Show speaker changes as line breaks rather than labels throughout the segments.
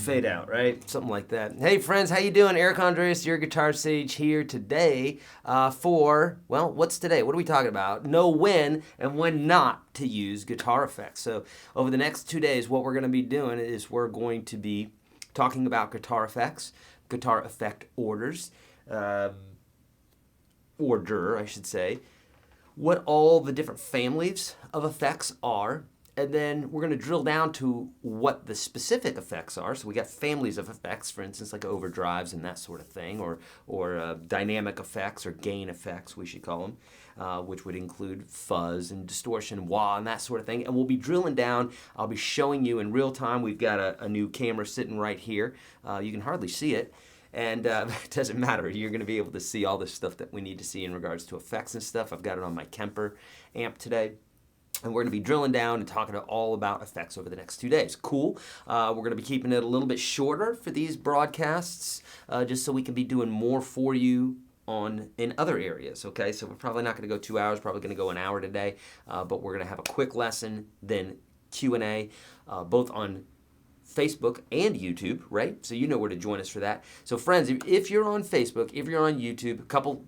fade out, right? Something like that. Hey friends, how you doing? Eric Andreas, your Guitar Sage here today for, well, what's today? What are we talking about? Know when and when not to use guitar effects. So over the next 2 days, what we're going to be doing is we're going to be talking about guitar effects, guitar effect orders, order, I should say, what all the different families of effects are, and then we're going to drill down to what the specific effects are. So we got families of effects, for instance, like overdrives and that sort of thing, or dynamic effects or gain effects, we should call them, which would include fuzz and distortion, wah, and that sort of thing. And we'll be drilling down. I'll be showing you in real time. We've got a new camera sitting right here. You can hardly see it. And it doesn't matter. You're going to be able to see all the stuff that we need to see in regards to effects and stuff. I've got it on my Kemper amp today. And we're going to be drilling down and talking all about effects over the next 2 days. Cool. We're going to be keeping it a little bit shorter for these broadcasts, just so we can be doing more for you in other areas, okay? So we're probably not going to go 2 hours, probably going to go an hour today, but we're going to have a quick lesson, then Q&A, both on Facebook and YouTube, right? So you know where to join us for that. So friends, if you're on Facebook, if you're on YouTube, a couple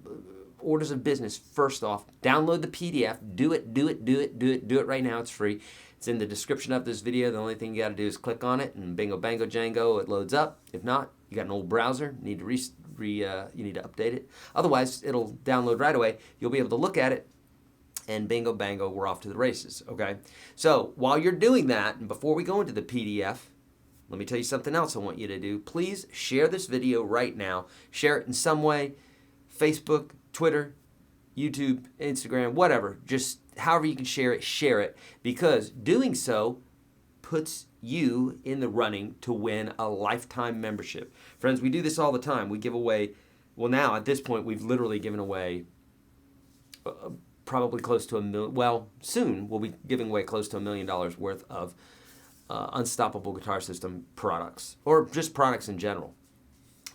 orders of business. First off, download the PDF. Do it right now. It's free. It's in the description of this video. The only thing you got to do is click on it, and bingo, bango, jango, it loads up. If not, you got an old browser. You need to you need to update it. Otherwise, it'll download right away. You'll be able to look at it, and bingo, bango, we're off to the races. Okay. So while you're doing that, and before we go into the PDF, let me tell you something else I want you to do. Please share this video right now. Share it in some way. Facebook, Twitter, YouTube, Instagram, whatever. Just however you can share it, because doing so puts you in the running to win a lifetime membership. Friends, we do this all the time. We give away, well, now at this point, we've literally given away probably close to $1 million. Well, soon we'll be giving away close to $1 million worth of Unstoppable Guitar System products, or just products in general.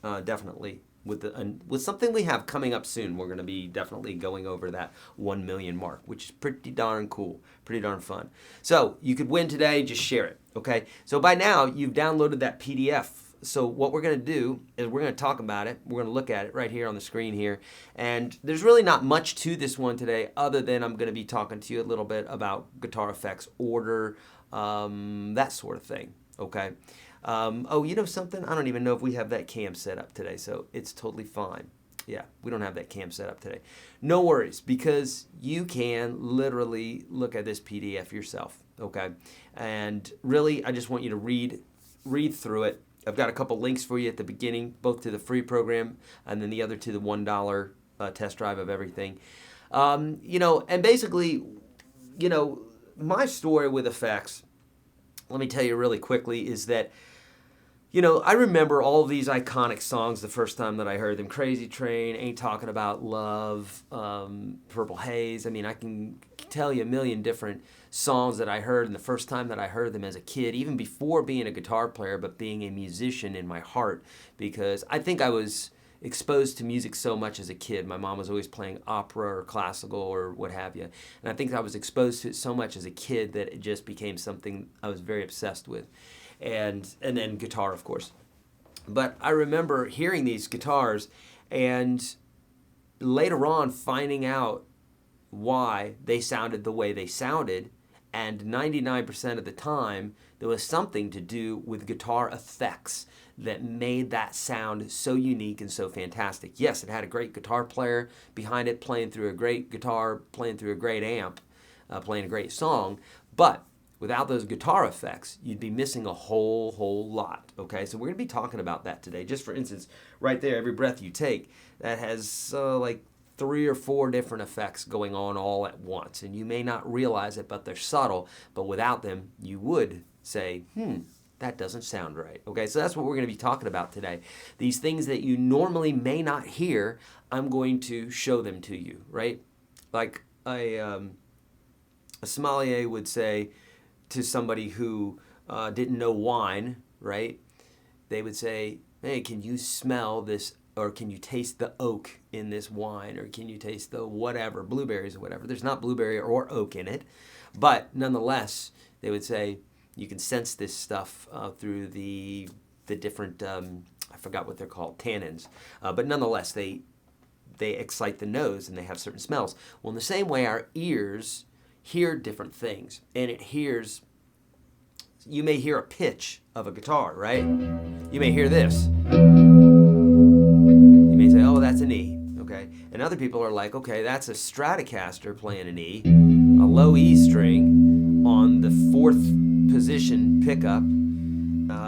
Definitely. With something we have coming up soon, we're going to be definitely going over that 1 million mark, which is pretty darn cool, pretty darn fun. So you could win today, just share it, okay? So by now, you've downloaded that PDF. So what we're going to do is we're going to talk about it. We're going to look at it right here on the screen here. And there's really not much to this one today, other than I'm going to be talking to you a little bit about guitar effects order, that sort of thing, okay? Oh, you know something? I don't even know if we have that cam set up today, so it's totally fine. Yeah, we don't have that cam set up today. No worries, because you can literally look at this PDF yourself, okay? And really, I just want you to read through it. I've got a couple links for you at the beginning, both to the free program and then the other to the $1 test drive of everything. And basically, my story with effects, let me tell you really quickly, is that I remember all of these iconic songs the first time that I heard them. Crazy Train, Ain't Talking About Love, Purple Haze. I mean, I can tell you a million different songs that I heard, and the first time that I heard them as a kid, even before being a guitar player, but being a musician in my heart, because I think I was exposed to music so much as a kid. My mom was always playing opera or classical or what have you, and I think I was exposed to it so much as a kid that it just became something I was very obsessed with. And then guitar, of course. But I remember hearing these guitars and later on finding out why they sounded the way they sounded, and 99% of the time there was something to do with guitar effects that made that sound so unique and so fantastic. Yes, it had a great guitar player behind it, playing through a great guitar, playing through a great amp, playing a great song, but without those guitar effects, you'd be missing a whole lot, okay? So we're going to be talking about that today. Just for instance, right there, every breath you take, that has like 3 or 4 different effects going on all at once. And you may not realize it, but they're subtle. But without them, you would say, that doesn't sound right, okay? So that's what we're going to be talking about today. These things that you may not hear, I'm going to show them to you, right? Like a sommelier would say, to somebody who didn't know wine, right? They would say, hey, can you smell this, or can you taste the oak in this wine, or can you taste the whatever, blueberries or whatever. There's not blueberry or oak in it, but nonetheless, they would say, you can sense this stuff through the the different, I forgot what they're called, tannins. But nonetheless, they excite the nose and they have certain smells. Well, in the same way, our ears hear different things. And it hears, you may hear a pitch of a guitar, right? You may hear this. You may say, oh, that's an E, okay? And other people are like, okay, that's a Stratocaster playing an E, a low E string on the 4th position pickup,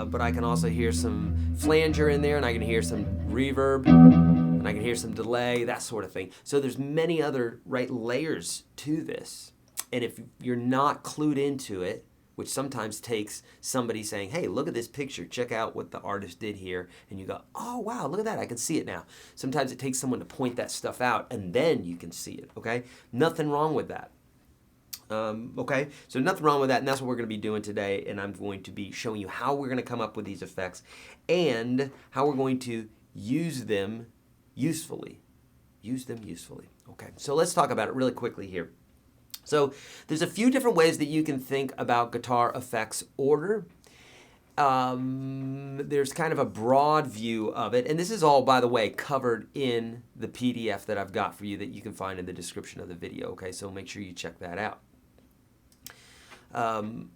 but I can also hear some flanger in there, and I can hear some reverb, and I can hear some delay, that sort of thing. So there's many other layers to this. And if you're not clued into it, which sometimes takes somebody saying, hey, look at this picture, check out what the artist did here, and you go, oh, wow, look at that, I can see it now. Sometimes it takes someone to point that stuff out, and then you can see it, okay? Nothing wrong with that. Okay, so nothing wrong with that, and that's what we're going to be doing today, and I'm going to be showing you how we're going to come up with these effects and how we're going to use them usefully. Use them usefully. Okay, so let's talk about it really quickly here. So there's a few different ways that you can think about guitar effects order. There's kind of a broad view of it, and this is all, by the way, covered in the PDF that I've got for you that you can find in the description of the video, okay? So make sure you check that out.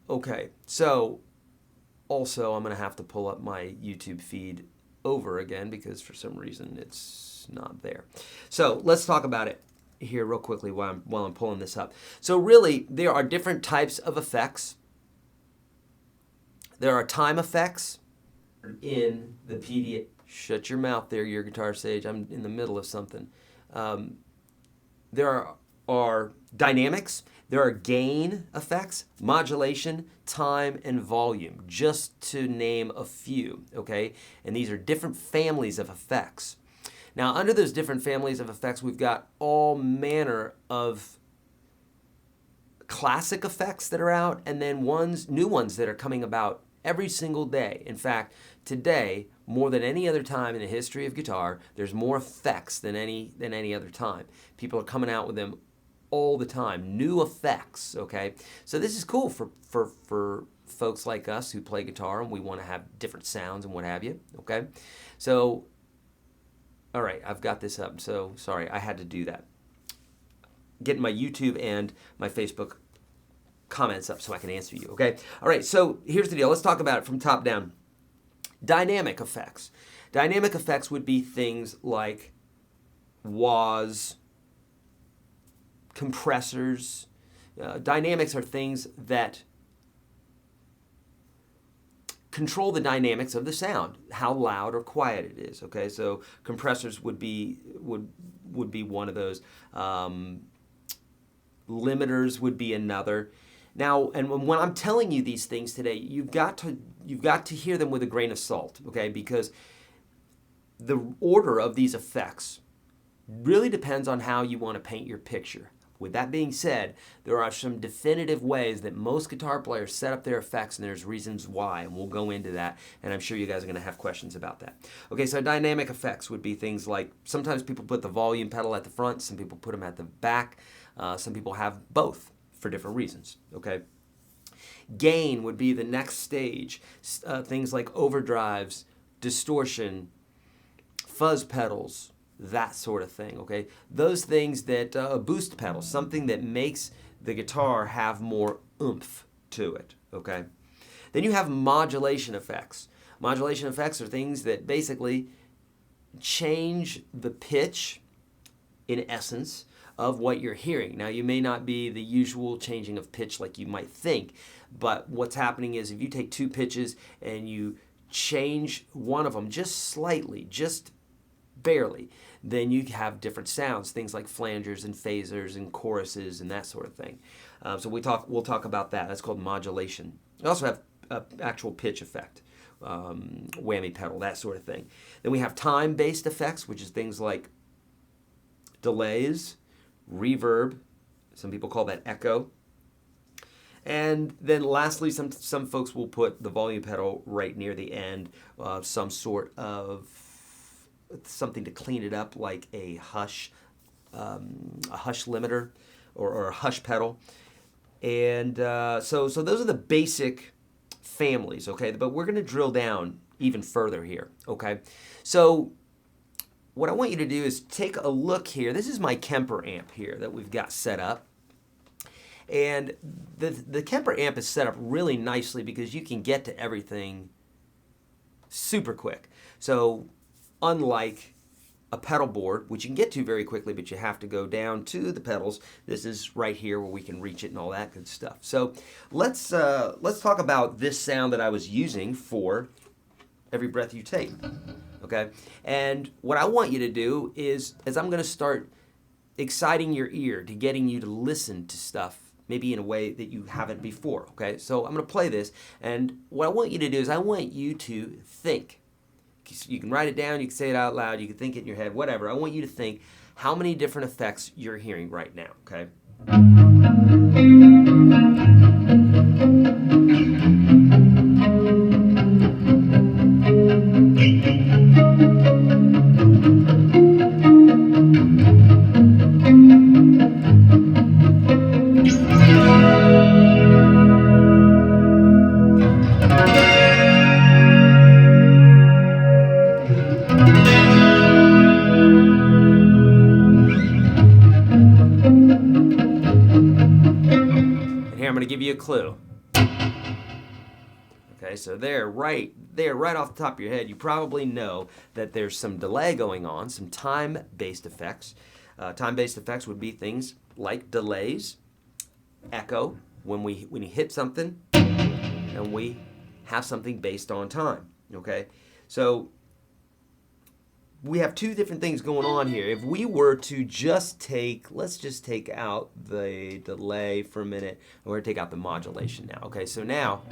Okay, so also I'm going to have to pull up my YouTube feed over again because for some reason it's not there. So let's talk about it here real quickly while I'm pulling this up. So really, there are different types of effects. There are time effects in the PDF. Shut your mouth there, YourGuitarSage. I'm in the middle of something. There are dynamics. There are gain effects, modulation, time, and volume, just to name a few, okay? And these are different families of effects. Now, under those different families of effects, we've got all manner of classic effects that are out, and then new ones that are coming about every single day. In fact, today, more than any other time in the history of guitar, there's more effects than any other time. People are coming out with them all the time, new effects, okay? So this is cool for folks like us who play guitar and we want to have different sounds and what have you, okay? So, all right, I've got this up, so sorry, I had to do that. Getting my YouTube and my Facebook comments up so I can answer you, okay? All right, so here's the deal. Let's talk about it from top down. Dynamic effects. Dynamic effects would be things like wahs, compressors. Dynamics are things that control the dynamics of the sound, how loud or quiet it is. Okay, so compressors would be one of those. Limiters would be another. Now, and when I'm telling you these things today, you've got to hear them with a grain of salt. Okay, because the order of these effects really depends on how you want to paint your picture. With that being said, there are some definitive ways that most guitar players set up their effects, and there's reasons why, and we'll go into that, and I'm sure you guys are going to have questions about that. Okay, so dynamic effects would be things like, sometimes people put the volume pedal at the front, some people put them at the back, some people have both for different reasons, okay? Gain would be the next stage, things like overdrives, distortion, fuzz pedals, that sort of thing, okay? Those things that, boost pedals, something that makes the guitar have more oomph to it, okay? Then you have modulation effects. Modulation effects are things that basically change the pitch, in essence, of what you're hearing. Now, you may not be the usual changing of pitch like you might think, but what's happening is if you take two pitches and you change one of them just slightly, just barely, then you have different sounds, things like flangers and phasers and choruses and that sort of thing. So we'll talk about that. That's called modulation. We also have actual pitch effect, whammy pedal, that sort of thing. Then we have time-based effects, which is things like delays, reverb, some people call that echo. And then lastly, some folks will put the volume pedal right near the end, some sort of something to clean it up, like a hush limiter or a hush pedal. And so those are the basic families, okay? But we're going to drill down even further here, okay? So what I want you to do is take a look here. This is my Kemper amp here that we've got set up. And the Kemper amp is set up really nicely because you can get to everything super quick. So unlike a pedal board, which you can get to very quickly, but you have to go down to the pedals, this is right here where we can reach it and all that good stuff. So let's talk about this sound that I was using for Every Breath You Take. Okay, and what I want you to do is I'm going to start exciting your ear to getting you to listen to stuff maybe in a way that you haven't before. Okay, so I'm going to play this, and what I want you to do is I want you to think. You can write it down, you can say it out loud, you can think it in your head, whatever. I want you to think how many different effects you're hearing right now. Okay. I'm going to give you a clue. Okay, so right off the top of your head, you probably know that there's some delay going on, some time-based effects. Time-based effects would be things like delays, echo, when you hit something, and we have something based on time. Okay, so we have two different things going on here. If we were to let's just take out the delay for a minute, and we're going to take out the modulation now. Okay, so now,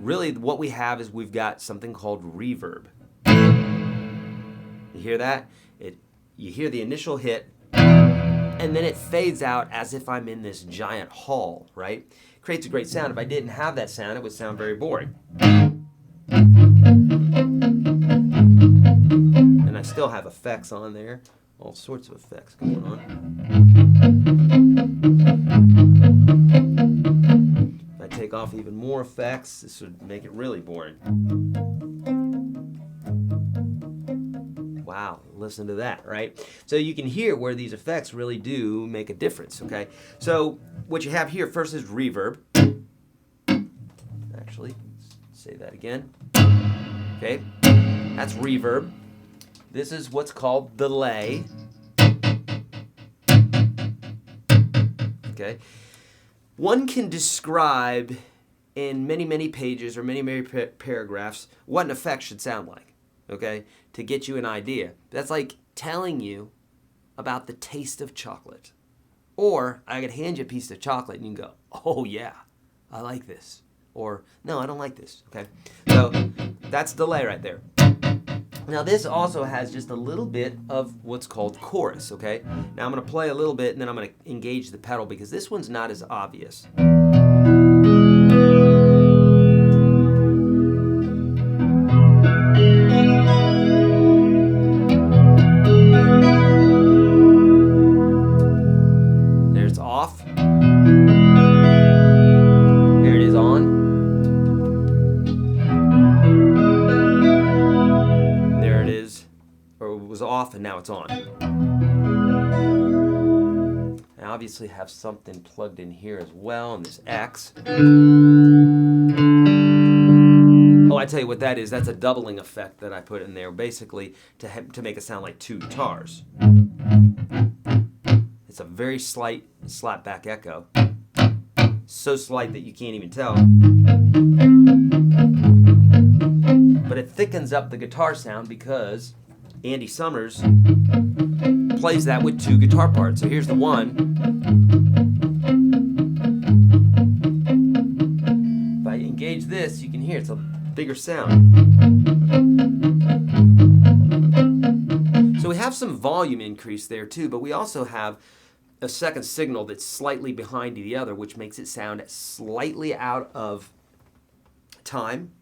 really what we have is we've got something called reverb. You hear that? You hear the initial hit, and then it fades out as if I'm in this giant hall, right? Creates a great sound. If I didn't have that sound, it would sound very boring. And I still have effects on there, all sorts of effects going on. If I take off even more effects, this would make it really boring. Wow, listen to that, right? So you can hear where these effects really do make a difference, okay? So what you have here first is reverb. Actually, let's say that again. Okay, that's reverb. This is what's called delay. Okay, one can describe in many, many pages or many, many paragraphs what an effect should sound like, okay, to get you an idea. That's like telling you about the taste of chocolate. Or I could hand you a piece of chocolate and you can go, oh yeah, I like this. Or, no, I don't like this, okay? So that's delay right there. Now this also has just a little bit of what's called chorus, okay? Now I'm going to play a little bit and then I'm going to engage the pedal because this one's not as obvious. There's off. There it is on. Was off and now it's on. I obviously have something plugged in here as well on this X. Oh, I tell you what that is. That's a doubling effect that I put in there, basically to make it sound like two guitars. It's a very slight slapback echo. So slight that you can't even tell. But it thickens up the guitar sound because Andy Summers plays that with two guitar parts. So here's the one. If I engage this, you can hear it's a bigger sound. So we have some volume increase there too, but we also have a second signal that's slightly behind the other, which makes it sound slightly out of time.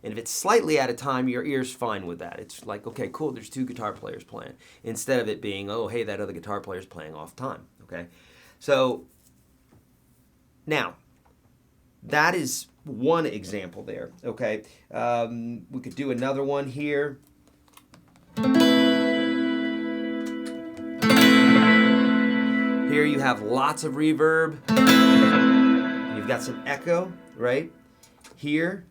And if it's slightly out of time, your ear's fine with that. It's like, okay, cool, there's two guitar players playing. Instead of it being, oh, hey, that other guitar player's playing off time, okay? So now, that is one example there, okay? We could do another one here. Here you have lots of reverb. You've got some echo, right? Here.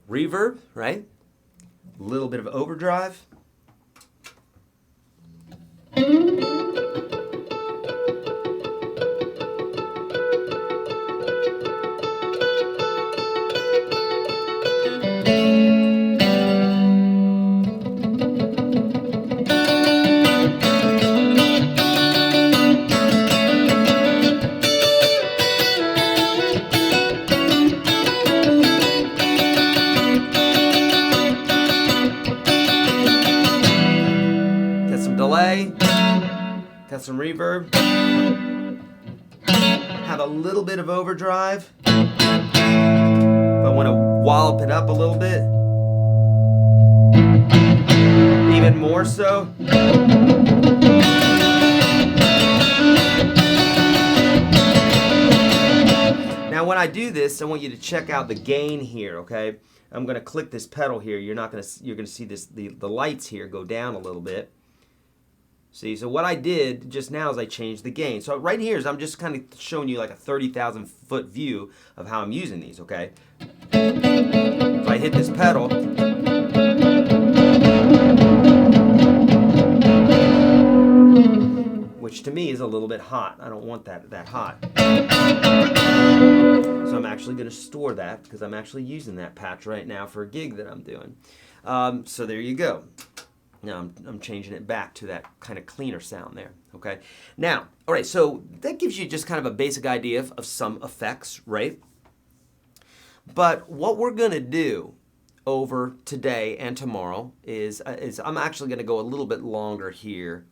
Reverb, right? A little bit of overdrive. Delay, got some reverb, have a little bit of overdrive, but I want to wallop it up a little bit, even more so. Now when I do this, I want you to check out the gain here, okay? I'm going to click this pedal here. You're going to see this the lights here go down a little bit. See, so what I did just now is I changed the gain. So right here is I'm just kind of showing you like a 30,000 foot view of how I'm using these, okay? If I hit this pedal, which to me is a little bit hot. I don't want that hot. So I'm actually going to store that because I'm actually using that patch right now for a gig that I'm doing. So there you go. Now I'm changing it back to that kind of cleaner sound there, okay? Now, all right, so that gives you just kind of a basic idea of some effects, right? But what we're gonna do over today and tomorrow is I'm actually gonna go a little bit longer here.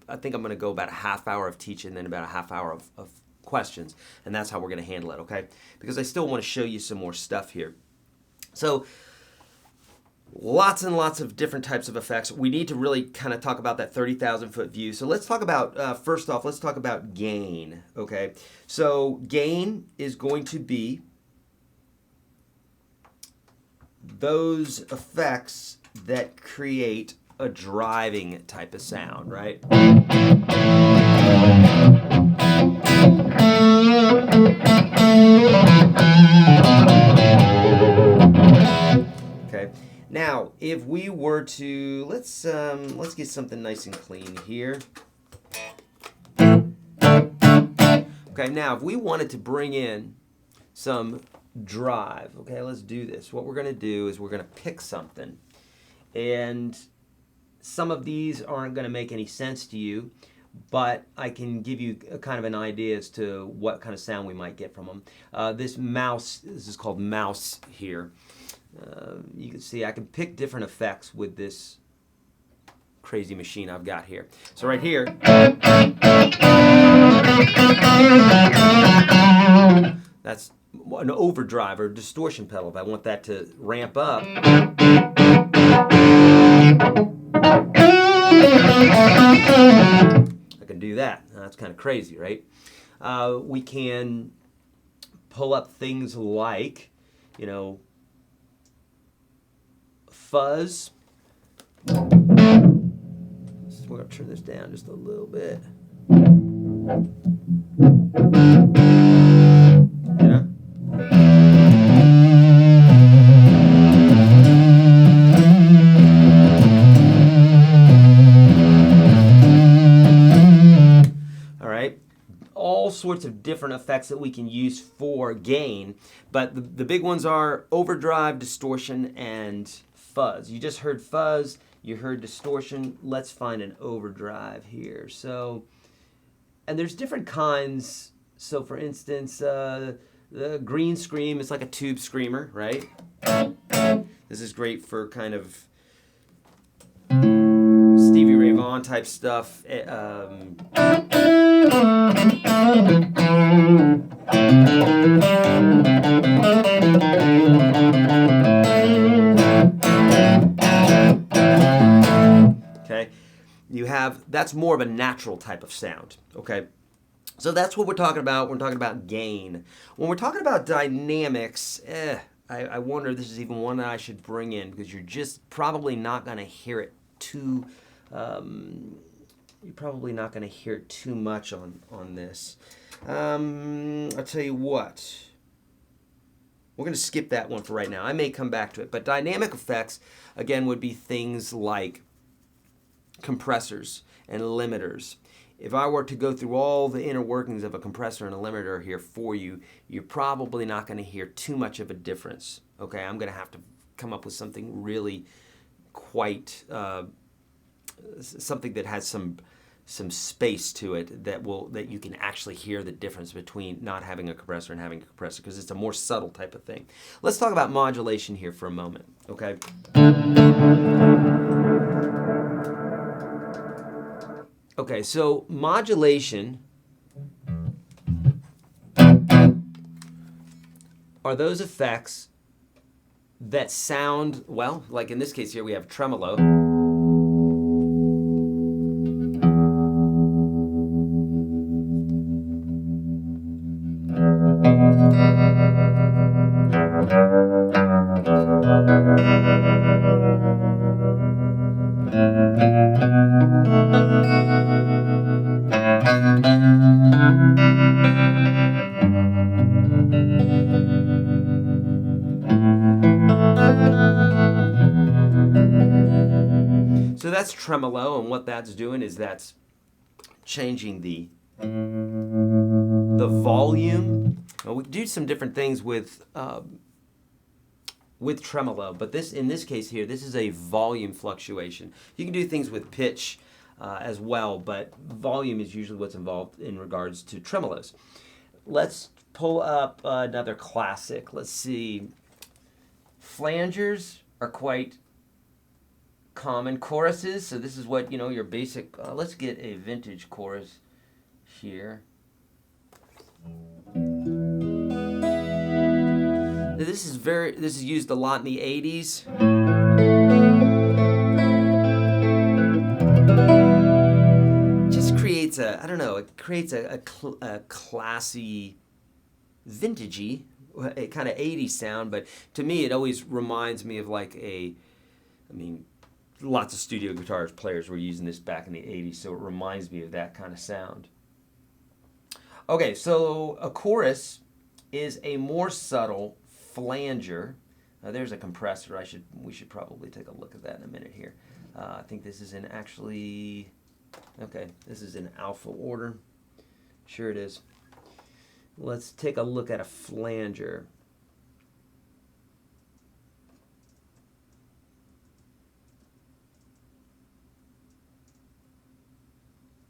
I think I'm gonna go about a half hour of teaching, then about a half hour of questions, and that's how we're gonna handle it, okay? Because I still wanna show you some more stuff here. So, lots and lots of different types of effects. We need to really kind of talk about that 30,000 foot view. So let's talk about, first off, let's talk about gain, okay? So gain is going to be those effects that create a driving type of sound, right? Okay. Now, if we were to, let's get something nice and clean here. Okay, now if we wanted to bring in some drive, okay, let's do this. What we're going to do is we're going to pick something. And some of these aren't going to make any sense to you, but I can give you a kind of an idea as to what kind of sound we might get from them. This is called mouse here. You can see I can pick different effects with this crazy machine I've got here. So right here, that's an overdrive or distortion pedal. If I want that to ramp up, I can do that. That's kind of crazy, right? We can pull up things like, you know, fuzz. So we're going to turn this down just a little bit. Yeah. All right. All sorts of different effects that we can use for gain, but the big ones are overdrive, distortion, and fuzz. You just heard fuzz, you heard distortion. Let's find an overdrive here. So, and there's different kinds. So for instance, the green scream is like a tube screamer, right? This is great for kind of Stevie Ray Vaughan type stuff. Okay, that's more of a natural type of sound. Okay, so that's what we're talking about. We're talking about gain. When we're talking about dynamics, I wonder if this is even one that I should bring in, because you're just probably not going to hear it too. You're probably not going to hear it too much on this. I'll tell you what. We're going to skip that one for right now. I may come back to it. But dynamic effects, again, would be things like compressors and limiters. If I were to go through all the inner workings of a compressor and a limiter here for you, you're probably not going to hear too much of a difference. Okay, I'm going to have to come up with something really quite, something that has some space to it that you can actually hear the difference between not having a compressor and having a compressor, because it's a more subtle type of thing. Let's talk about modulation here for a moment, okay? Okay, so modulation are those effects that sound, well, like in this case here we have tremolo. So that's tremolo, and what that's doing is that's changing the volume. Well, we do some different things with tremolo, but in this case here, this is a volume fluctuation. You can do things with pitch as well, but volume is usually what's involved in regards to tremolos. Let's pull up another classic. Let's see. Flangers are quite common. Choruses, so this is what, your basic, let's get a vintage chorus here. This is used a lot in the 80s. Just creates it creates a classy, vintagey, a kind of 80s sound, but to me it always reminds me of lots of studio guitar players were using this back in the 80s, so it reminds me of that kind of sound. Okay, so a chorus is a more subtle flanger. There's a compressor. We should probably take a look at that in a minute here. I think this is this is in alpha order. Sure it is. Let's take a look at a flanger.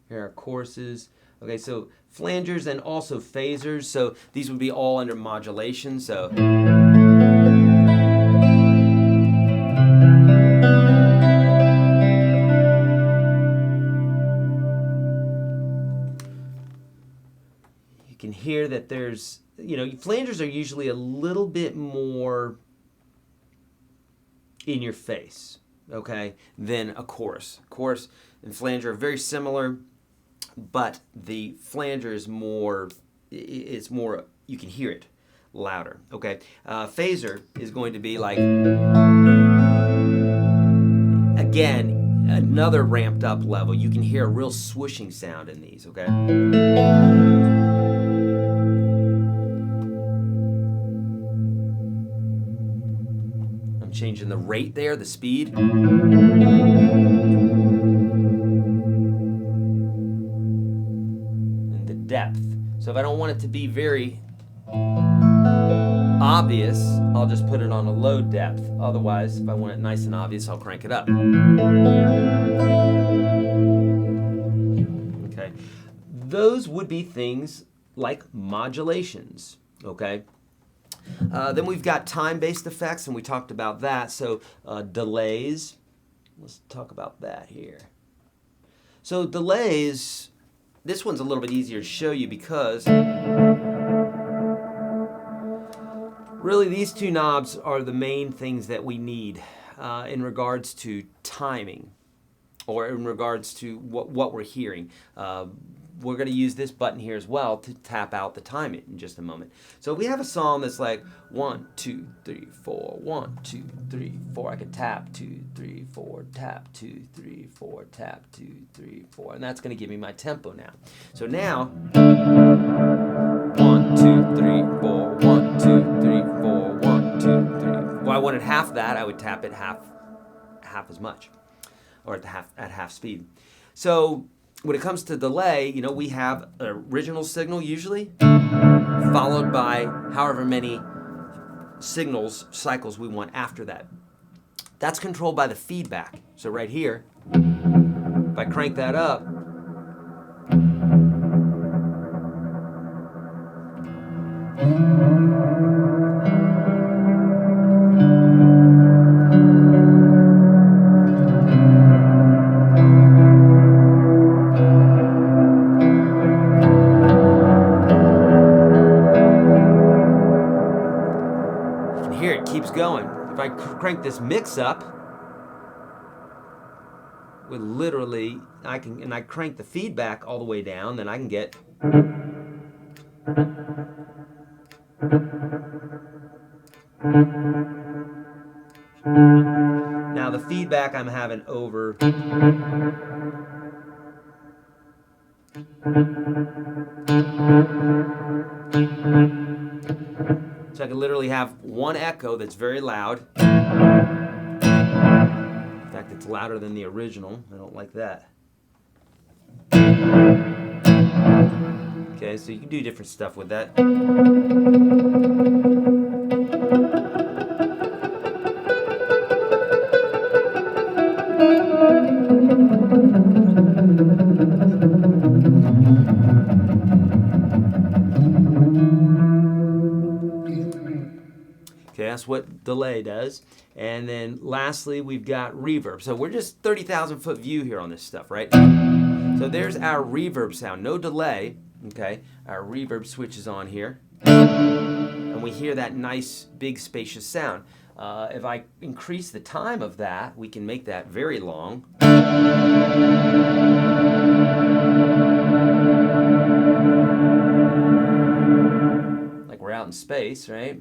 Here are choruses. Okay, so flangers and also phasers. So these would be all under modulation. So you can hear that there's, flangers are usually a little bit more in your face, okay, than a chorus. Chorus and flanger are very similar, but the flanger is more, you can hear it louder, okay? Phaser is going to be like, again, another ramped up level. You can hear a real swooshing sound in these, okay? I'm changing the rate there, the speed. Depth. So if I don't want it to be very obvious, I'll just put it on a low depth. Otherwise, if I want it nice and obvious, I'll crank it up. Okay. Those would be things like modulations. Okay. Then we've got time-based effects, and we talked about that. So delays. Let's talk about that here. So delays, This one's a little bit easier to show you because really these two knobs are the main things that we need in regards to timing, or in regards to what we're hearing. We're going to use this button here as well to tap out the timing in just a moment. So if we have a song that's like 1, 2, 3, 4, 1, 2, 3, 4, I can tap 2, 3, 4, tap 2, 3, 4, tap 2, 3, 4, and that's going to give me my tempo now. So now 1, 2, 3, 4, 1, 2, 3, 4, 1, 2, 3. If I wanted half that, I would tap it half as much, or at half speed. So when it comes to delay, you know, we have an original signal usually, followed by however many cycles we want after that. That's controlled by the feedback. So right here, if I crank that up, here it keeps going. If I crank this mix up, with literally, I crank the feedback all the way down, then I can get now the feedback I'm having over so I can literally have one echo that's very loud. In fact, it's louder than the original. I don't like that. Okay, so you can do different stuff with that. Okay, that's what delay does. And then lastly, we've got reverb. So we're just 30,000 foot view here on this stuff, right? So there's our reverb sound, no delay. Okay, our reverb switch is on here. And we hear that nice, big, spacious sound. If I increase the time of that, we can make that very long. Like we're out in space, right?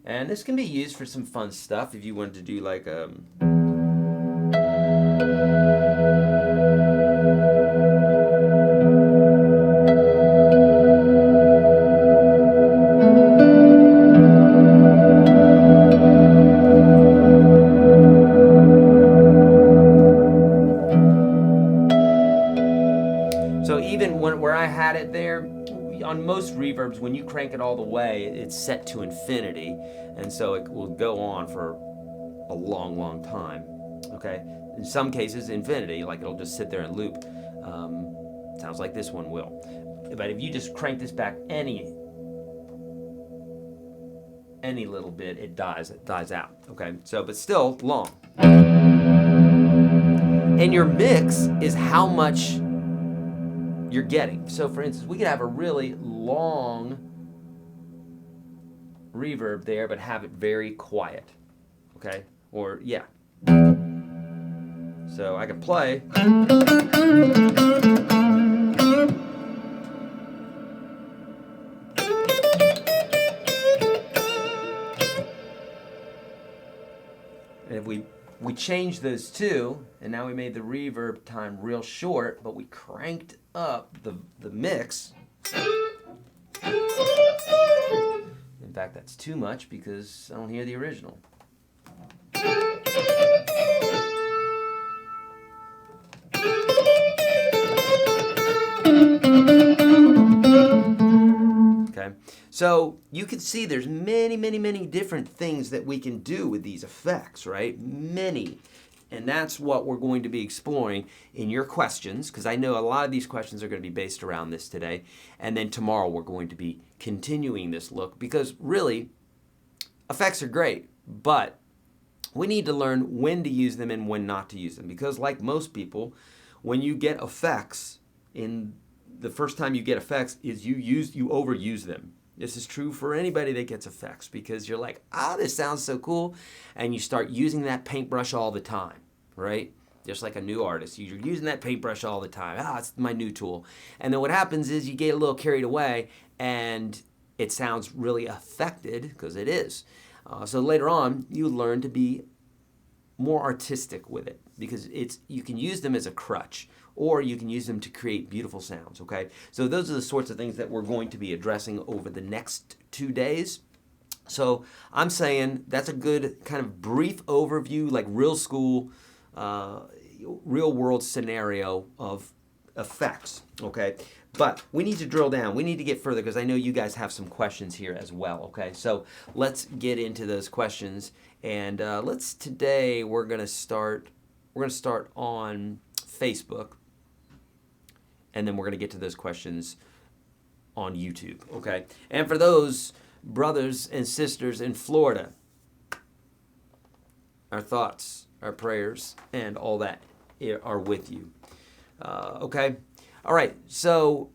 And this can be used for some fun stuff if you wanted to do like so even where I had it there, on most reverbs, when you crank it all the way, it's set to infinity, and so it will go on for a long, long time. Okay, in some cases, infinity, like it'll just sit there and loop. Sounds like this one will. But if you just crank this back any little bit, it dies out. Okay, so but still long. And your mix is how much you're getting. So for instance, we could have a really long reverb there, but have it very quiet. Okay? Or yeah. So I can play. And if we changed those two, and now we made the reverb time real short, but we cranked up the mix. In fact, that's too much because I don't hear the original. Okay, so you can see there's many, many, many different things that we can do with these effects, right? Many. And that's what we're going to be exploring in your questions, because I know a lot of these questions are going to be based around this today. And then tomorrow we're going to be continuing this look, because really, effects are great, but we need to learn when to use them and when not to use them. Because like most people, when you get effects in the first time you get effects is you overuse them. This is true for anybody that gets effects, because you're like, this sounds so cool, and you start using that paintbrush all the time, right? Just like a new artist, you're using that paintbrush all the time. It's my new tool. And then what happens is you get a little carried away, and it sounds really affected, because it is. So later on, you learn to be more artistic with it, because you can use them as a crutch, or you can use them to create beautiful sounds, okay? So those are the sorts of things that we're going to be addressing over the next 2 days. So I'm saying that's a good kind of brief overview, like real school, real world scenario of effects, okay? But we need to drill down. We need to get further, because I know you guys have some questions here as well, okay? So let's get into those questions. And today we're gonna start on Facebook, and then we're gonna get to those questions on YouTube, okay? And for those brothers and sisters in Florida, our thoughts, our prayers, and all that are with you, okay? All right, so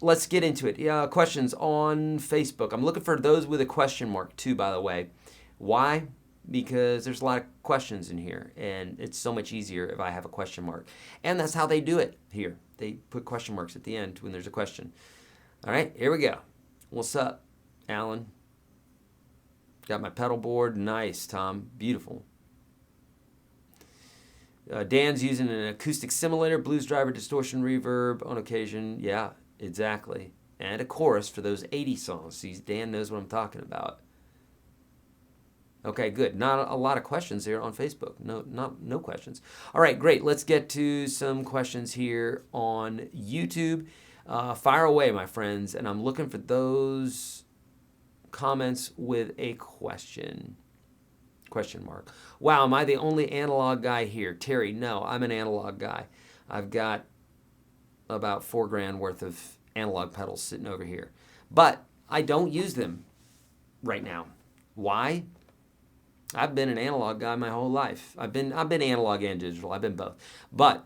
let's get into it. Questions on Facebook. I'm looking for those with a question mark too, by the way. Why? Because there's a lot of questions in here, and it's so much easier if I have a question mark. And that's how they do it here. They put question marks at the end when there's a question. All right, here we go. What's up, Alan? Got my pedal board. Nice, Tom. Beautiful. Dan's using an acoustic simulator, blues driver, distortion, reverb on occasion. Yeah, exactly. And a chorus for those 80s songs. See, Dan knows what I'm talking about. Okay, good. Not a lot of questions here on Facebook. No questions. All right, great. Let's get to some questions here on YouTube. Fire away, my friends. And I'm looking for those comments with a question. Question mark. Wow, am I the only analog guy here? Terry, no, I'm an analog guy. I've got about $4,000 worth of analog pedals sitting over here. But I don't use them right now. Why? I've been an analog guy my whole life. I've been analog and digital. I've been both. But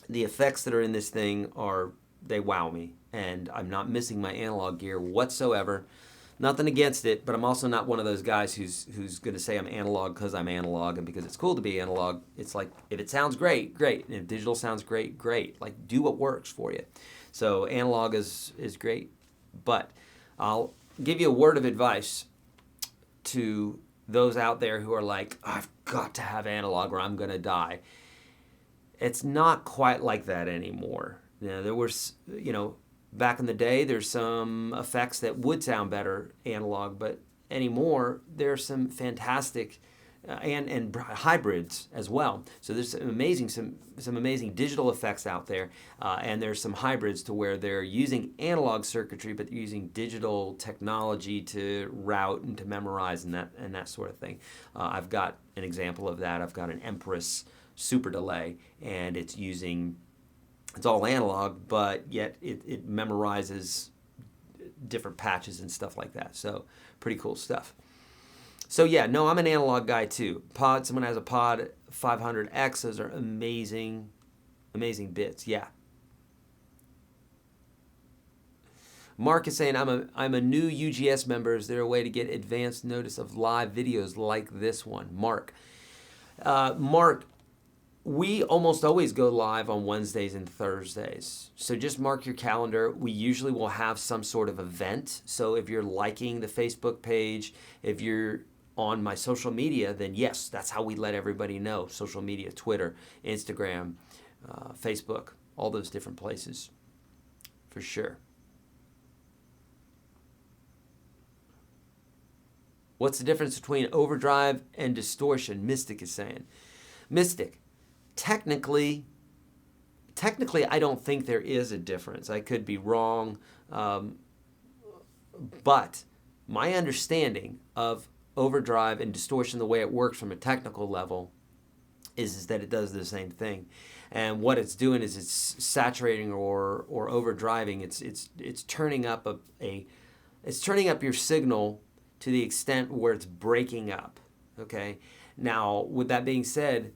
the effects that are in this thing they wow me. And I'm not missing my analog gear whatsoever. Nothing against it, but I'm also not one of those guys who's going to say I'm analog because I'm analog and because it's cool to be analog. It's like, if it sounds great, great. And if digital sounds great, great. Like, do what works for you. So analog is great. But I'll give you a word of advice to those out there who are like, I've got to have analog or I'm going to die. It's not quite like that anymore. There was, back in the day, there's some effects that would sound better analog, but anymore, there's some fantastic and hybrids as well. So there's some amazing digital effects out there, and there's some hybrids to where they're using analog circuitry, but they're using digital technology to route and to memorize and that sort of thing. I've got an example of that. I've got an Empress super delay, and it's all analog, but yet it memorizes different patches and stuff like that. So pretty cool stuff. So yeah, no, I'm an analog guy too. Someone has a Pod 500X. Those are amazing bits. Yeah. Mark is saying, I'm a new UGS member. Is there a way to get advanced notice of live videos like this one? Mark, we almost always go live on Wednesdays and Thursdays. So just mark your calendar. We usually will have some sort of event. So if you're liking the Facebook page, if you're on my social media, then yes, that's how we let everybody know. Social media, Twitter, Instagram, Facebook, all those different places, for sure. What's the difference between overdrive and distortion? Mystic is saying. Mystic. Technically, I don't think there is a difference. I could be wrong, but my understanding of overdrive and distortion, the way it works from a technical level, is that it does the same thing. And what it's doing is it's saturating or overdriving. It's turning up it's turning up your signal to the extent where it's breaking up. Okay. Now, with that being said,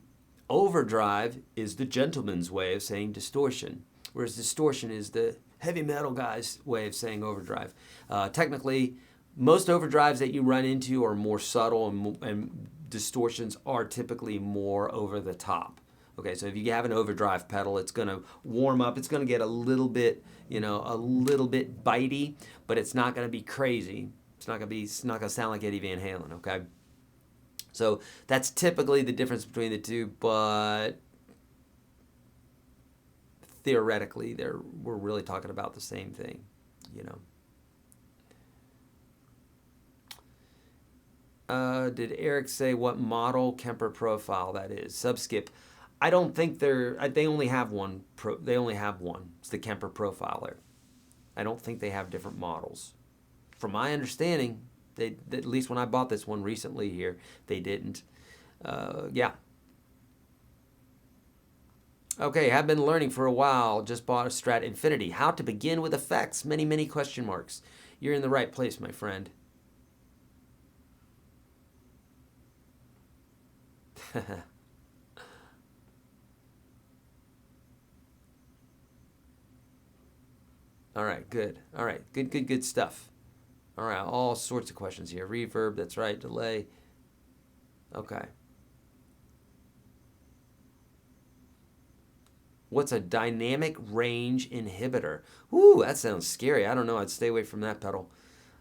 overdrive is the gentleman's way of saying distortion. whereas distortion is the heavy metal guy's way of saying overdrive. Technically, most overdrives that you run into are more subtle, and distortions are typically more over the top. Okay, so if you have an overdrive pedal, it's going to warm up. It's going to get a little bit, a little bit bitey, but it's not going to be crazy. It's not going to sound like Eddie Van Halen. Okay, so that's typically the difference between the two, but theoretically, we're really talking about the same thing, Did Eric say what model Kemper profile that is? Subskip. I don't think they only have one. They only have one. It's the Kemper Profiler. I don't think they have different models. From my understanding, at least when I bought this one recently here, they didn't. Yeah. Okay, have been learning for a while. Just bought a Strat Infinity. How to begin with effects? Many, many question marks. You're in the right place, my friend. All right, good. All right, good stuff. All right, all sorts of questions here. Reverb, that's right. Delay. Okay. What's a dynamic range inhibitor? Ooh, that sounds scary. I don't know. I'd stay away from that pedal.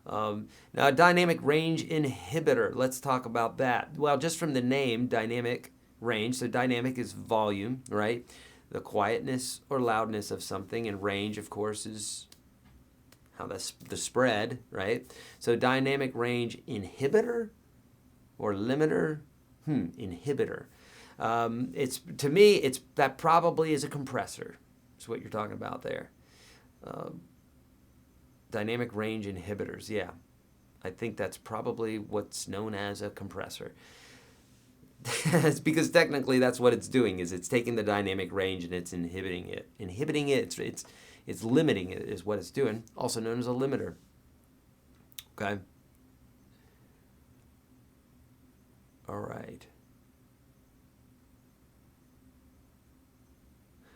Now, a dynamic range inhibitor. Let's talk about that. Well, just from the name, dynamic range. So dynamic is volume, right? The quietness or loudness of something, and range, of course, is how that's the spread, right? So dynamic range inhibitor or limiter, inhibitor. To me, that probably is a compressor. Is what you're talking about there. Dynamic range inhibitors, yeah. I think that's probably what's known as a compressor. It's because technically that's what it's doing, is it's taking the dynamic range and it's inhibiting it. It's limiting it is what it's doing, also known as a limiter. Okay? All right.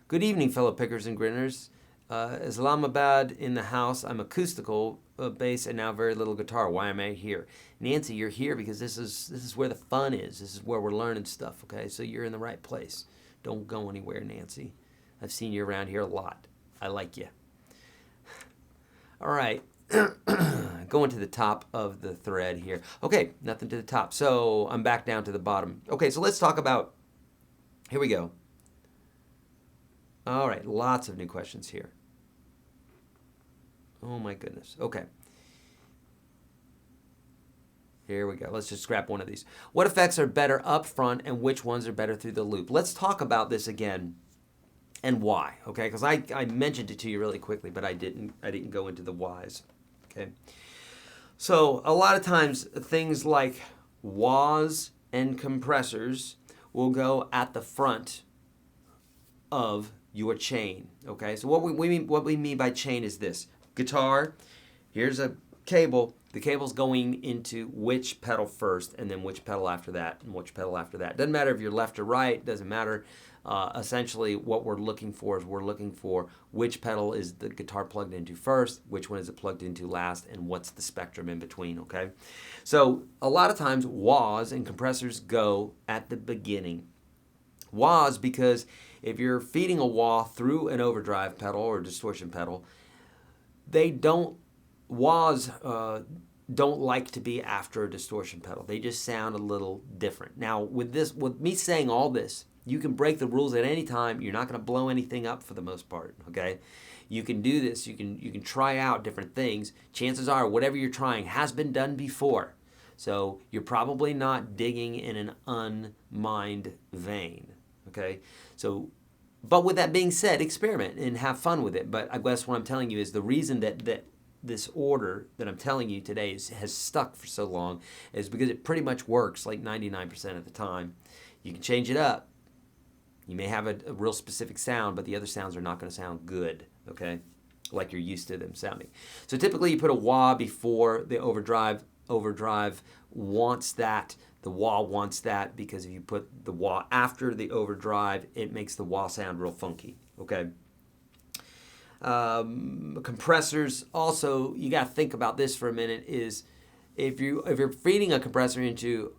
Good evening, fellow pickers and grinners. Islamabad in the house. I'm acoustical bass and now very little guitar. Why am I here? Nancy, you're here because this is where the fun is. This is where we're learning stuff, okay? So you're in the right place. Don't go anywhere, Nancy. I've seen you around here a lot. I like you. All right. Going to the top of the thread here. Okay, nothing to the top. So I'm back down to the bottom. Okay, so let's talk about, here we go. All right, lots of new questions here. Oh my goodness. Okay. Here we go. Let's just scrap one of these. What effects are better up front and which ones are better through the loop? Let's talk about this again and why, okay? Because I mentioned it to you really quickly, but I didn't go into the whys, okay? So a lot of times things like wahs and compressors will go at the front of your chain, okay? So what we mean by chain is this. Guitar, here's a cable. The cable's going into which pedal first, and then which pedal after that, and which pedal after that. Doesn't matter if you're left or right, doesn't matter. Essentially, what we're looking for which pedal is the guitar plugged into first, which one is it plugged into last, and what's the spectrum in between, okay? So a lot of times, wahs and compressors go at the beginning. Wahs, because if you're feeding a wah through an overdrive pedal or distortion pedal, wahs don't like to be after a distortion pedal. They just sound a little different. Now, with me saying all this, you can break the rules at any time. You're not going to blow anything up for the most part, okay? You can do this. You can try out different things. Chances are whatever you're trying has been done before. So you're probably not digging in an unmined vein, okay? So, but with that being said, experiment and have fun with it. But I guess what I'm telling you is the reason that this order that I'm telling you today has stuck for so long is because it pretty much works like 99% of the time. You can change it up. You may have a real specific sound, but the other sounds are not going to sound good, okay, like you're used to them sounding. So typically you put a wah before the overdrive. Overdrive wants that. The wah wants that because if you put the wah after the overdrive, it makes the wah sound real funky, okay? Compressors also, you got to think about this for a minute, is if you're feeding a compressor into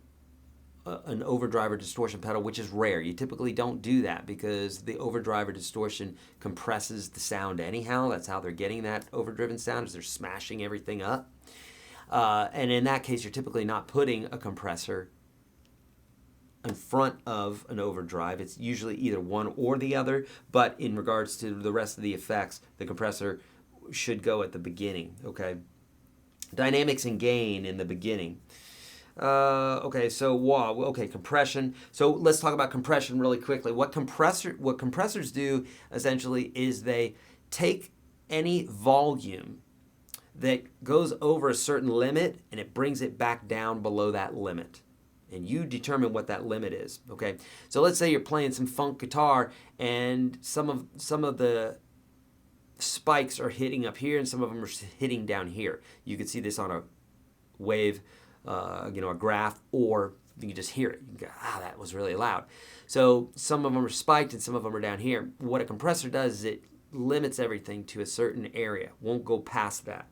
an overdrive or distortion pedal, which is rare. You typically don't do that because the overdrive or distortion compresses the sound anyhow. That's how they're getting that overdriven sound, is they're smashing everything up. And in that case, you're typically not putting a compressor in front of an overdrive. It's usually either one or the other, but in regards to the rest of the effects, the compressor should go at the beginning, okay? Dynamics and gain in the beginning. Compression. So let's talk about compression really quickly. What compressors do essentially is they take any volume that goes over a certain limit and it brings it back down below that limit. And you determine what that limit is, okay? So let's say you're playing some funk guitar and some of the spikes are hitting up here and some of them are hitting down here. You can see this on a wave, a graph, or you can just hear it. You can go, that was really loud. So some of them are spiked and some of them are down here. What a compressor does is it limits everything to a certain area, won't go past that.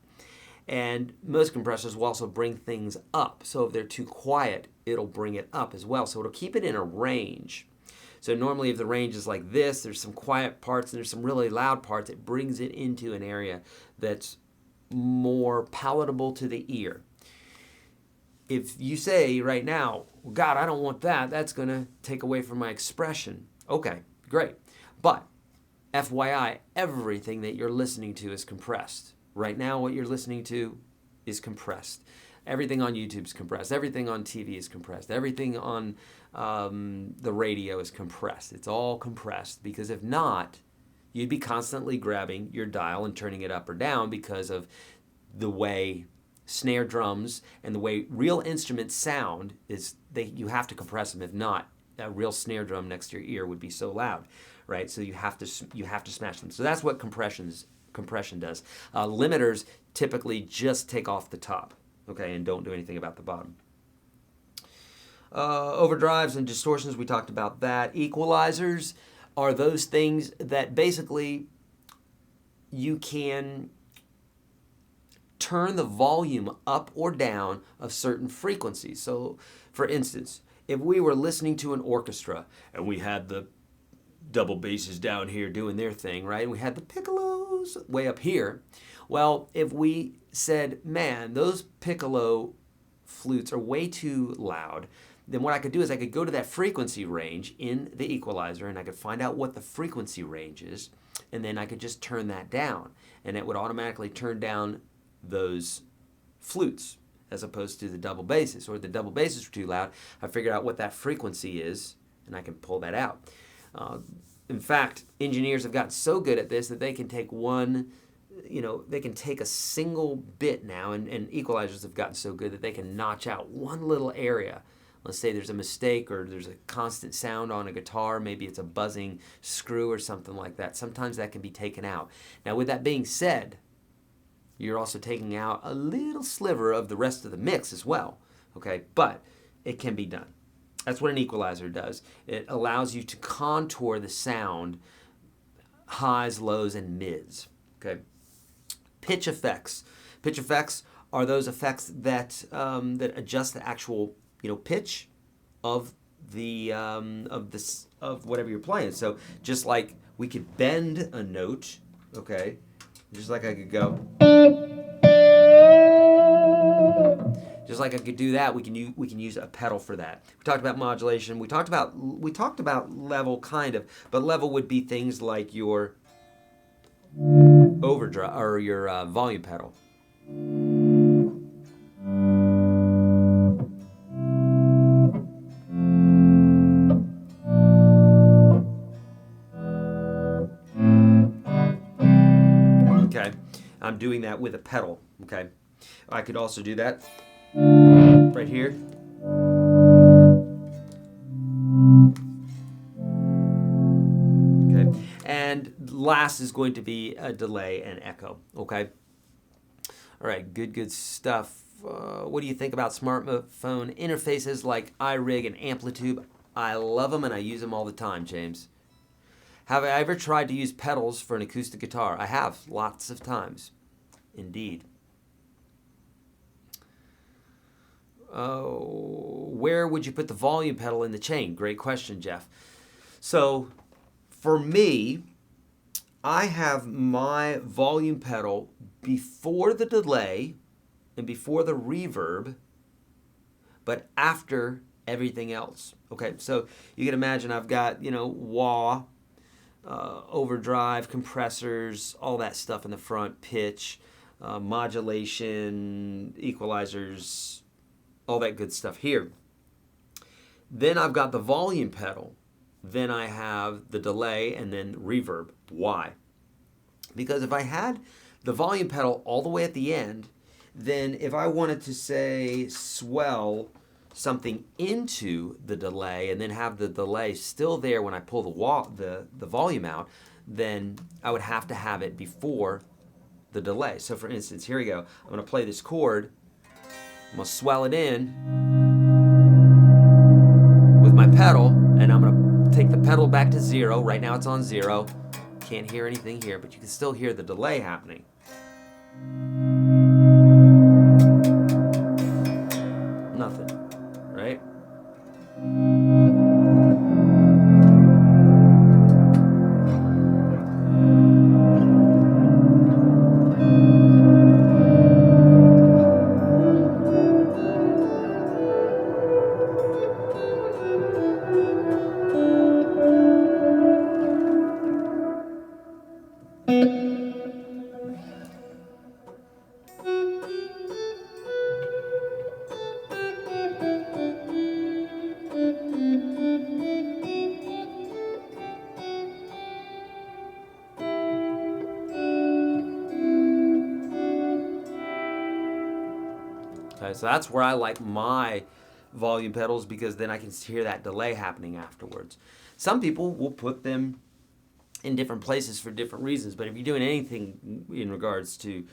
And most compressors will also bring things up. So if they're too quiet, it'll bring it up as well. So it'll keep it in a range. So normally if the range is like this, there's some quiet parts and there's some really loud parts, it brings it into an area that's more palatable to the ear. If you say right now, God, I don't want that, that's going to take away from my expression. Okay, great. But FYI, everything that you're listening to is compressed. Right now, what you're listening to is compressed. Everything on YouTube is compressed. Everything on TV is compressed. Everything on the radio is compressed. It's all compressed because if not, you'd be constantly grabbing your dial and turning it up or down because of the way snare drums and the way real instruments sound is you have to compress them. If not, a real snare drum next to your ear would be so loud, right? So you have to smash them. So that's what compression does. Limiters typically just take off the top, okay, and don't do anything about the bottom. Overdrives and distortions, we talked about that. Equalizers are those things that basically you can turn the volume up or down of certain frequencies. So, for instance, if we were listening to an orchestra and we had the double basses down here doing their thing, right? And we had the piccolos way up here. Well, if we said, man, those piccolo flutes are way too loud, then what I could do is I could go to that frequency range in the equalizer and I could find out what the frequency range is, and then I could just turn that down, and it would automatically turn down those flutes as opposed to the double basses. Or if the double basses were too loud, I figured out what that frequency is and I can pull that out. In fact, engineers have gotten so good at this that they can take they can take a single bit now, and equalizers have gotten so good that they can notch out one little area. Let's say there's a mistake or there's a constant sound on a guitar, maybe it's a buzzing screw or something like that. Sometimes that can be taken out. Now, with that being said, you're also taking out a little sliver of the rest of the mix as well, okay? But it can be done. That's what an equalizer does. It allows you to contour the sound, highs, lows, and mids, okay? Pitch effects. Pitch effects are those effects that adjust the actual pitch of of whatever you're playing. So just like we could bend a note, okay? Just like I could go. Just like I could do that, we can use a pedal for that. We talked about modulation. We talked about level kind of, but level would be things like your overdrive or your volume pedal. Okay, I'm doing that with a pedal. Okay, I could also do that right here. Okay, and last is going to be a delay and echo. Okay, all right, good stuff. What do you think about smartphone interfaces like iRig and Amplitude? I love them and I use them all the time, James. Have I ever tried to use pedals for an acoustic guitar? I have, lots of times, indeed. Where would you put the volume pedal in the chain? Great question, Jeff. So for me, I have my volume pedal before the delay and before the reverb, but after everything else. Okay, so you can imagine I've got, wah, overdrive, compressors, all that stuff in the front, pitch, modulation, equalizers, all that good stuff here. Then I've got the volume pedal. Then I have the delay and then reverb. Why? Because if I had the volume pedal all the way at the end, then if I wanted to, say, swell something into the delay and then have the delay still there when I pull the volume out, then I would have to have it before the delay. So for instance, here we go. I'm going to play this chord. I'm going to swell it in with my pedal, and I'm going to take the pedal back to 0. Right now it's on 0. Can't hear anything here, but you can still hear the delay happening. Nothing, right? Okay, so that's where I like my volume pedals, because then I can hear that delay happening afterwards. Some people will put them in different places for different reasons, but if you're doing anything in regards to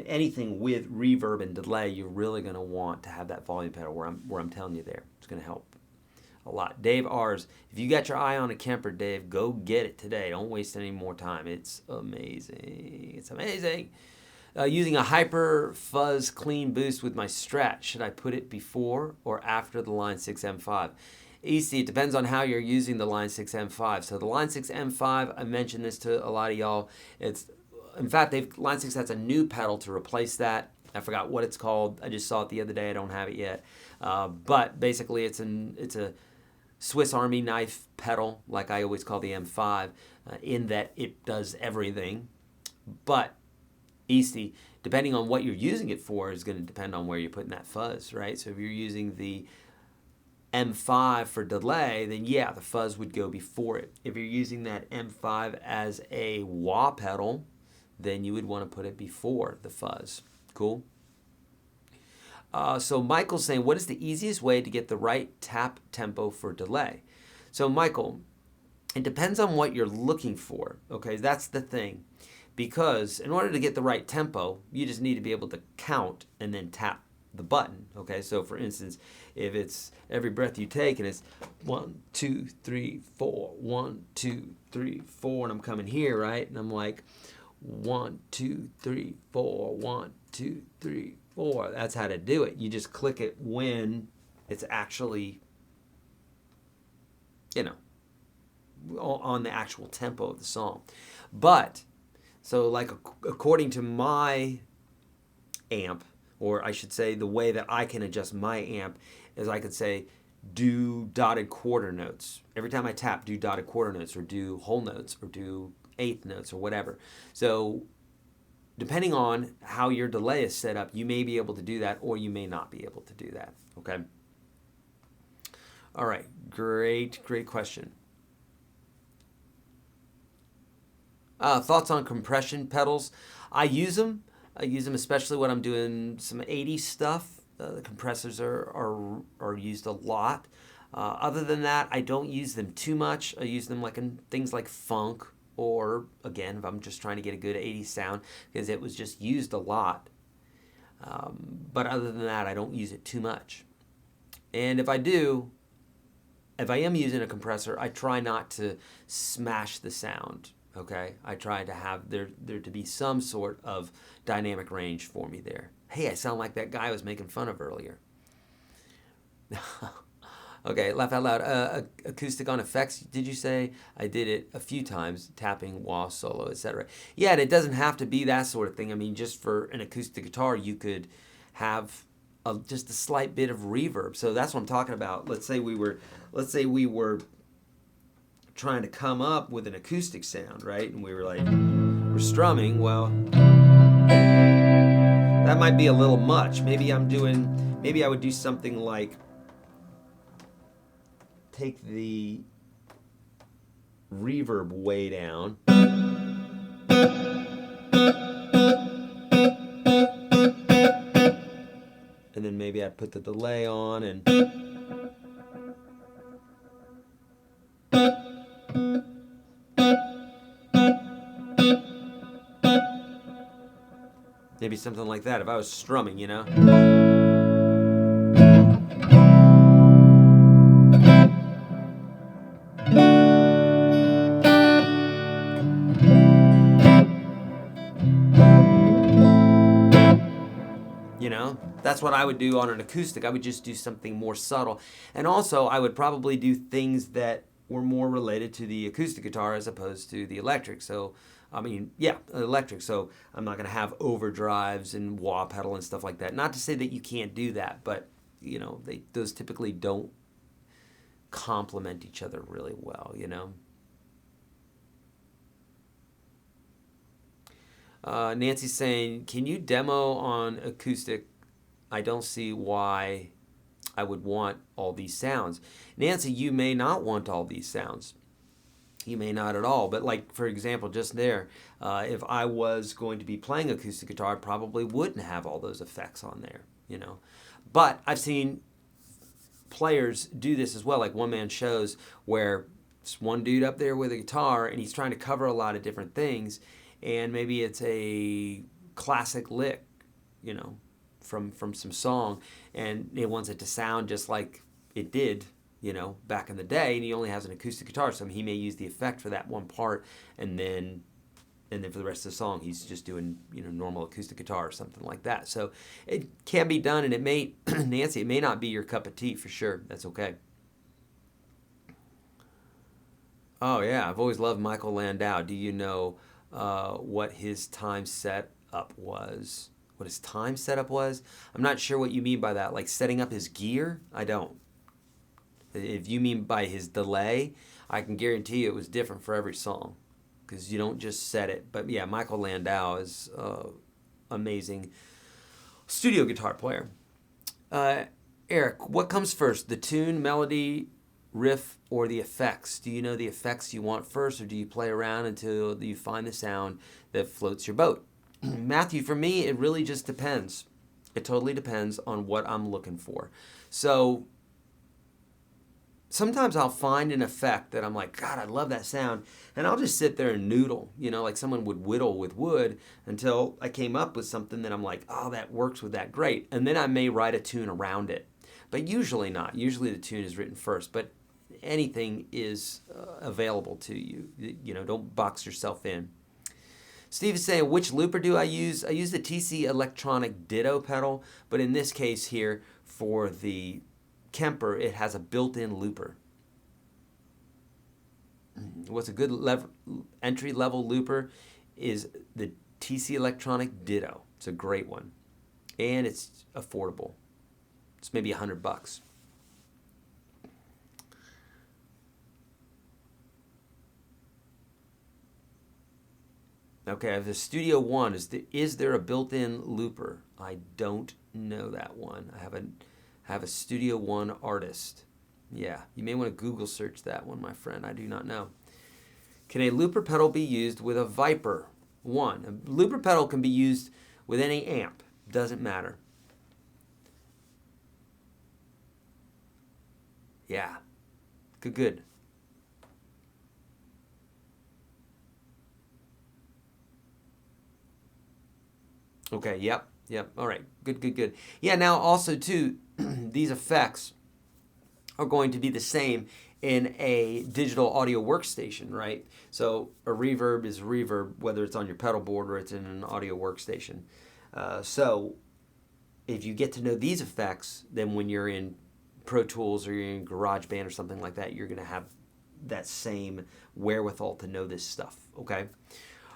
anything with reverb and delay, you're really going to want to have that volume pedal where I'm telling you there. It's going to help a lot. Dave R's, if you got your eye on a Kemper, Dave, go get it today. Don't waste any more time. It's amazing. It's amazing. Using a hyper fuzz clean boost with my Strat, should I put it before or after the Line 6 M5? Easy, it depends on how you're using the Line 6 M5. So the Line 6 M5, I mentioned this to a lot of y'all. In fact, Line 6 has a new pedal to replace that. I forgot what it's called. I just saw it the other day. I don't have it yet. But basically, it's a Swiss Army knife pedal, like I always call the M5, in that it does everything. But Easty, depending on what you're using it for, is going to depend on where you're putting that fuzz, right? So if you're using the M5 for delay, then yeah, the fuzz would go before it. If you're using that M5 as a wah pedal, then you would want to put it before the fuzz. Cool? So Michael's saying, what is the easiest way to get the right tap tempo for delay? So Michael, it depends on what you're looking for, okay? That's the thing. Because in order to get the right tempo, you just need to be able to count and then tap the button, okay? So for instance, if it's every breath you take and it's 1, 2, 3, 4, 1, 2, 3, 4, and I'm coming here, right? And I'm like 1, 2, 3, 4, 1, 2, 3, 4. That's how to do it. You just click it when it's actually, on the actual tempo of the song. But so like according to my amp, or I should say the way that I can adjust my amp, is I could say do dotted quarter notes. Every time I tap, do dotted quarter notes, or do whole notes, or do eighth notes, or whatever. So depending on how your delay is set up, you may be able to do that, or you may not be able to do that, okay? All right, great question. Thoughts on compression pedals? I use them especially when I'm doing some 80s stuff. The compressors are used a lot. Other than that, I don't use them too much. I use them like in things like funk, or again, if I'm just trying to get a good 80s sound, because it was just used a lot. But other than that, I don't use it too much. And if I do, if I am using a compressor, I try not to smash the sound. Okay, I try to have there to be some sort of dynamic range for me there. Hey, I sound like that guy I was making fun of earlier. Okay, laugh out loud. Acoustic on effects, did you say? I did it a few times, tapping, wah, solo, etc. Yeah, and it doesn't have to be that sort of thing. I mean, just for an acoustic guitar, you could have just a slight bit of reverb. So that's what I'm talking about. Let's say we were trying to come up with an acoustic sound, right? And we're strumming. Well, that might be a little much. Maybe I would do something like take the reverb way down. And then maybe I'd put the delay on and maybe something like that if I was strumming, you know? You know, that's what I would do on an acoustic. I would just do something more subtle. And also, I would probably do things that were more related to the acoustic guitar as opposed to the electric. So, I mean, yeah, electric. So I'm not going to have overdrives and wah pedal and stuff like that. Not to say that you can't do that, but, you know, those typically don't complement each other really well, you know. Nancy's saying, can you demo on acoustic? I don't see why I would want all these sounds. Nancy, you may not want all these sounds. You may not at all. But like, for example, just there, if I was going to be playing acoustic guitar, I probably wouldn't have all those effects on there, you know. But I've seen players do this as well, like one-man shows where it's one dude up there with a guitar and he's trying to cover a lot of different things. And maybe it's a classic lick, you know, from some song, and he wants it to sound just like it did, you know, back in the day, and he only has an acoustic guitar, so he may use the effect for that one part, and then for the rest of the song, he's just doing, you know, normal acoustic guitar or something like that. So it can be done, and it may, Nancy, it may not be your cup of tea for sure. That's okay. Oh yeah, I've always loved Michael Landau. Do you know what his time setup was? What his time setup was? I'm not sure what you mean by that. Like setting up his gear? I don't. If you mean by his delay, I can guarantee you it was different for every song because you don't just set it. But yeah, Michael Landau is amazing studio guitar player. Eric, what comes first, the tune, melody, riff, or the effects? Do you know the effects you want first, or do you play around until you find the sound that floats your boat? Matthew, for me, it really just depends. It totally depends on what I'm looking for. So sometimes I'll find an effect that I'm like, God, I love that sound, and I'll just sit there and noodle, you know, like someone would whittle with wood until I came up with something that I'm like, oh, that works with that great. And then I may write a tune around it. But usually not. Usually the tune is written first. But anything is available to you. You know, don't box yourself in. Steve is saying, which looper do I use? I use the TC Electronic Ditto pedal, but in this case here, for the Kemper, it has a built-in looper. What's a good entry-level looper is the TC Electronic Ditto. It's a great one, and it's affordable. It's maybe $100. Okay, I have the Studio One. Is there a built-in looper? I don't know that one. I have a Studio One Artist. Yeah, you may want to Google search that one, my friend. I do not know. Can a looper pedal be used with a Viper? One. A looper pedal can be used with any amp. Doesn't matter. Yeah. Good. Okay, yep. All right, good. Yeah, now also too, these effects are going to be the same in a digital audio workstation, right? So a reverb is reverb, whether it's on your pedal board or it's in an audio workstation. So if you get to know these effects, then when you're in Pro Tools or you're in GarageBand or something like that, you're going to have that same wherewithal to know this stuff, okay?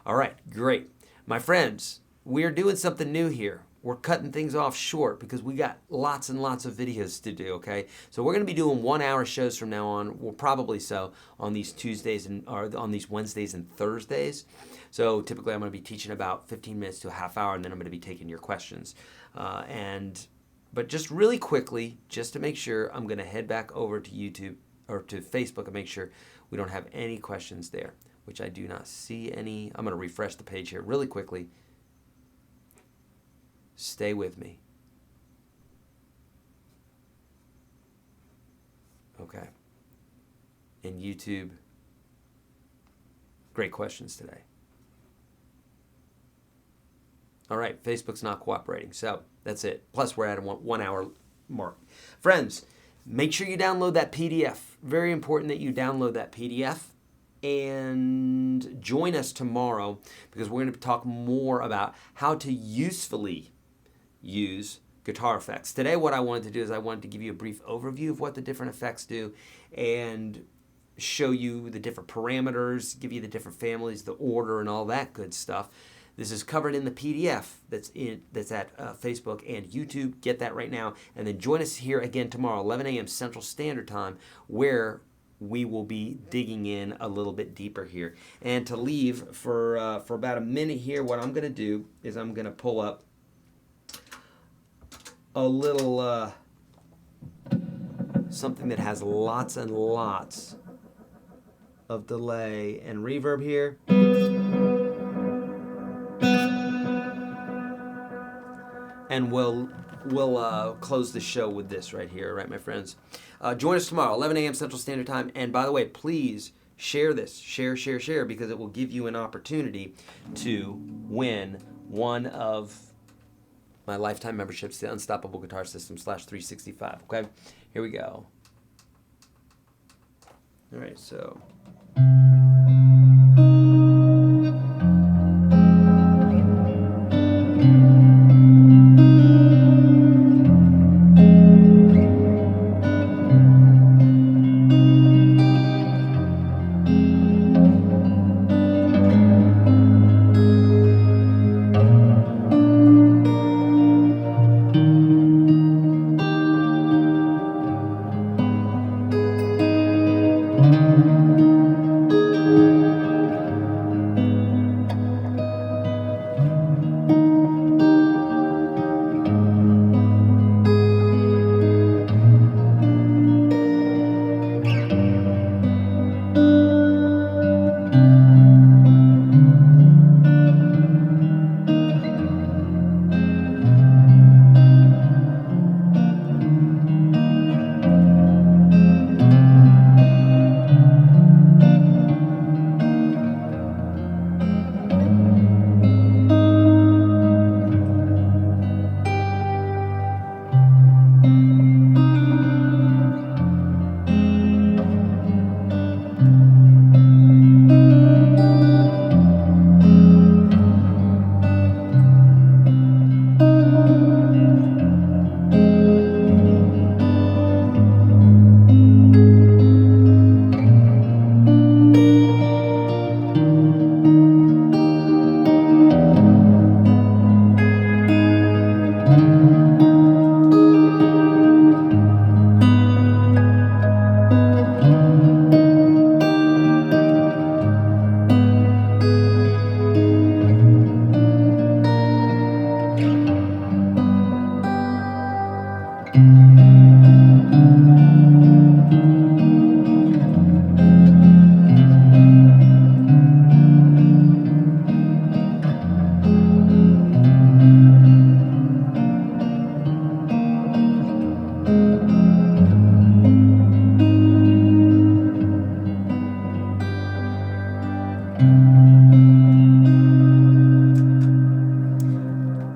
All right, great. My friends, we're doing something new here. We're cutting things off short because we got lots and lots of videos to do, okay? So we're going to be doing 1-hour shows from now on. Well, probably so on these Tuesdays or on these Wednesdays and Thursdays. So typically I'm going to be teaching about 15 minutes to a half hour, and then I'm going to be taking your questions. But just really quickly, just to make sure, I'm going to head back over to YouTube or to Facebook and make sure we don't have any questions there, which I do not see any. I'm going to refresh the page here really quickly. Stay with me. Okay. In YouTube, great questions today. All right, Facebook's not cooperating, so that's it. Plus, we're at a 1 hour mark. Friends, make sure you download that PDF. Very important that you download that PDF. And join us tomorrow because we're going to talk more about how to usefully use guitar effects. Today what I wanted to do is I wanted to give you a brief overview of what the different effects do and show you the different parameters, give you the different families, the order, and all that good stuff. This is covered in the PDF that's at Facebook and YouTube. Get that right now. And then join us here again tomorrow, 11 a.m. Central Standard Time, where we will be digging in a little bit deeper here. And to leave for about a minute here, what I'm going to do is I'm going to pull up a little something that has lots and lots of delay and reverb here. And we'll close the show with this right here, right, my friends? Join us tomorrow, 11 a.m. Central Standard Time. And by the way, please share this. Share, because it will give you an opportunity to win one of my lifetime memberships to Unstoppable Guitar System /365. Okay, here we go. All right, so.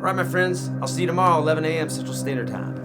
All right, my friends, I'll see you tomorrow, 11 a.m. Central Standard Time.